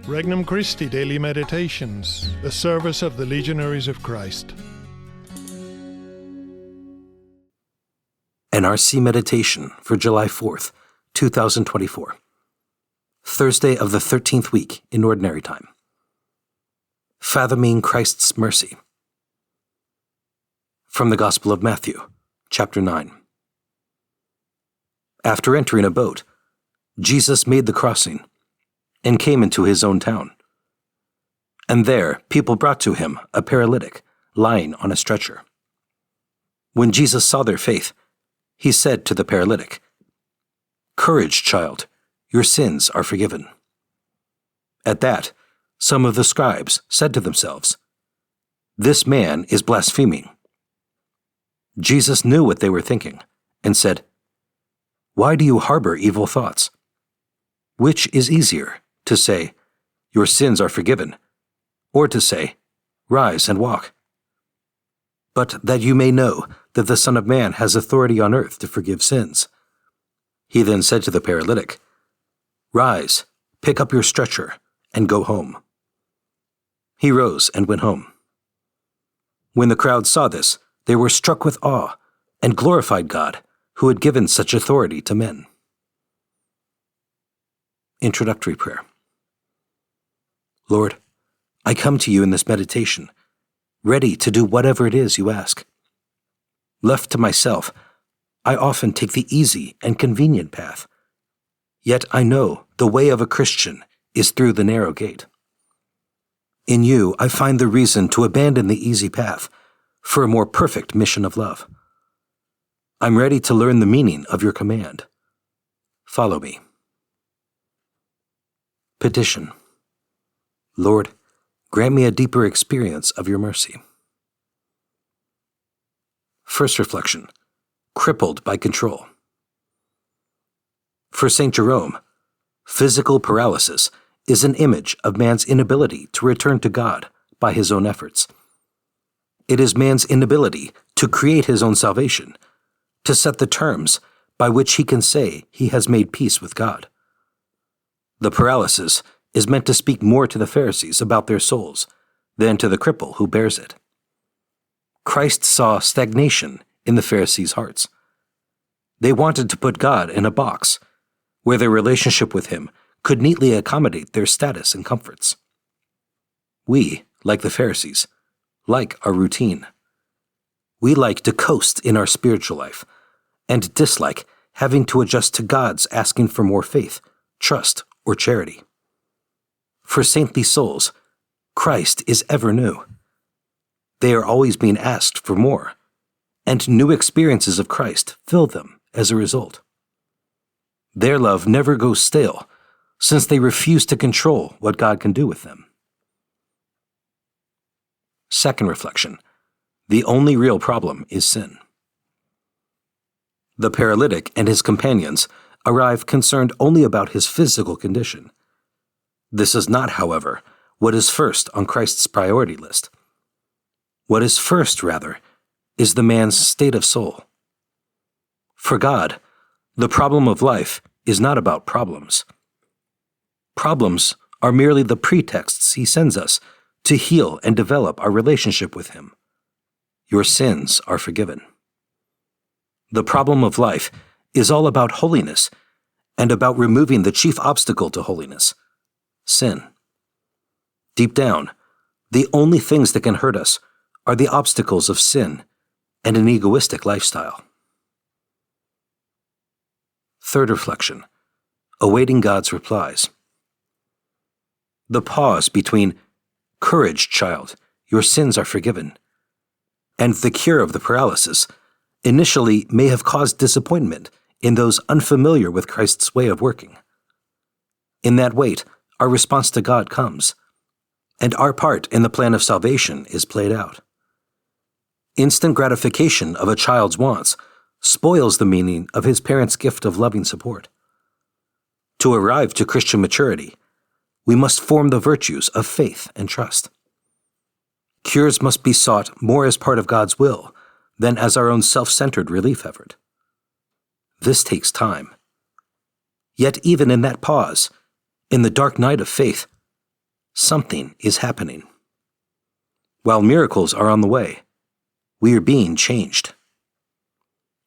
Regnum Christi Daily Meditations, a service of the Legionaries of Christ. NRC Meditation for July 4th, 2024. Thursday of the 13th week in Ordinary Time. Fathoming Christ's Mercy. From the Gospel of Matthew, chapter 9. After entering a boat, Jesus made the crossing and came into his own town. And there people brought to him a paralytic lying on a stretcher. When Jesus saw their faith, he said to the paralytic, "Courage, child, your sins are forgiven." At that, some of the scribes said to themselves, "This man is blaspheming." Jesus knew what they were thinking and said, "Why do you harbor evil thoughts? Which is easier, to say, 'Your sins are forgiven,' or to say, 'Rise and walk'? But that you may know that the Son of Man has authority on earth to forgive sins." He then said to the paralytic, "Rise, pick up your stretcher, and go home." He rose and went home. When the crowd saw this, they were struck with awe and glorified God, who had given such authority to men. Introductory Prayer. Lord, I come to you in this meditation, ready to do whatever it is you ask. Left to myself, I often take the easy and convenient path. Yet I know the way of a Christian is through the narrow gate. In you, I find the reason to abandon the easy path for a more perfect mission of love. I'm ready to learn the meaning of your command. Follow me. Petition. Lord, grant me a deeper experience of your mercy. First reflection, crippled by control. For St. Jerome, physical paralysis is an image of man's inability to return to God by his own efforts. It is man's inability to create his own salvation, to set the terms by which he can say he has made peace with God. The paralysis is meant to speak more to the Pharisees about their souls than to the cripple who bears it. Christ saw stagnation in the Pharisees' hearts. They wanted to put God in a box where their relationship with him could neatly accommodate their status and comforts. We, like the Pharisees, like our routine. We like to coast in our spiritual life and dislike having to adjust to God's asking for more faith, trust, or charity. For saintly souls, Christ is ever new. They are always being asked for more, and new experiences of Christ fill them as a result. Their love never goes stale, since they refuse to control what God can do with them. Second reflection, the only real problem is sin. The paralytic and his companions arrive concerned only about his physical condition. This is not, however, what is first on Christ's priority list. What is first, rather, is the man's state of soul. For God, the problem of life is not about problems. Problems are merely the pretexts he sends us to heal and develop our relationship with him. Your sins are forgiven. The problem of life is all about holiness and about removing the chief obstacle to holiness, sin. Deep down, the only things that can hurt us are the obstacles of sin and an egoistic lifestyle. Third reflection, awaiting God's replies. The pause between "Courage, child, your sins are forgiven," and the cure of the paralysis initially may have caused disappointment in those unfamiliar with Christ's way of working. In that wait, our response to God comes, and our part in the plan of salvation is played out. Instant gratification of a child's wants spoils the meaning of his parents' gift of loving support. To arrive to Christian maturity, we must form the virtues of faith and trust. Cures must be sought more as part of God's will than as our own self-centered relief effort. This takes time. Yet even in that pause, in the dark night of faith, something is happening. While miracles are on the way, we are being changed.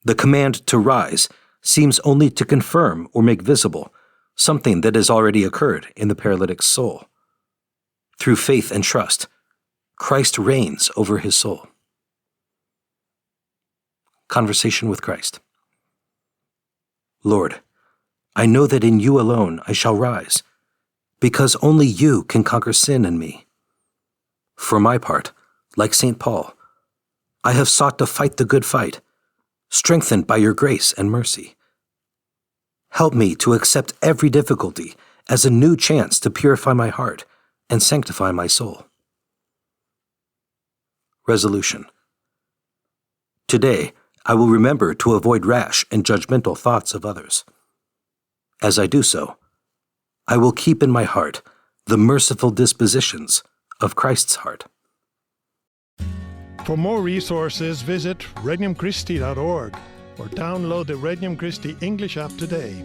The command to rise seems only to confirm or make visible something that has already occurred in the paralytic's soul. Through faith and trust, Christ reigns over his soul. Conversation with Christ. Lord, I know that in you alone I shall rise, because only you can conquer sin in me. For my part, like St. Paul, I have sought to fight the good fight, strengthened by your grace and mercy. Help me to accept every difficulty as a new chance to purify my heart and sanctify my soul. Resolution. Today, I will remember to avoid rash and judgmental thoughts of others. As I do so, I will keep in my heart the merciful dispositions of Christ's heart. For more resources, visit regnumchristi.org or download the Regnum Christi English app today.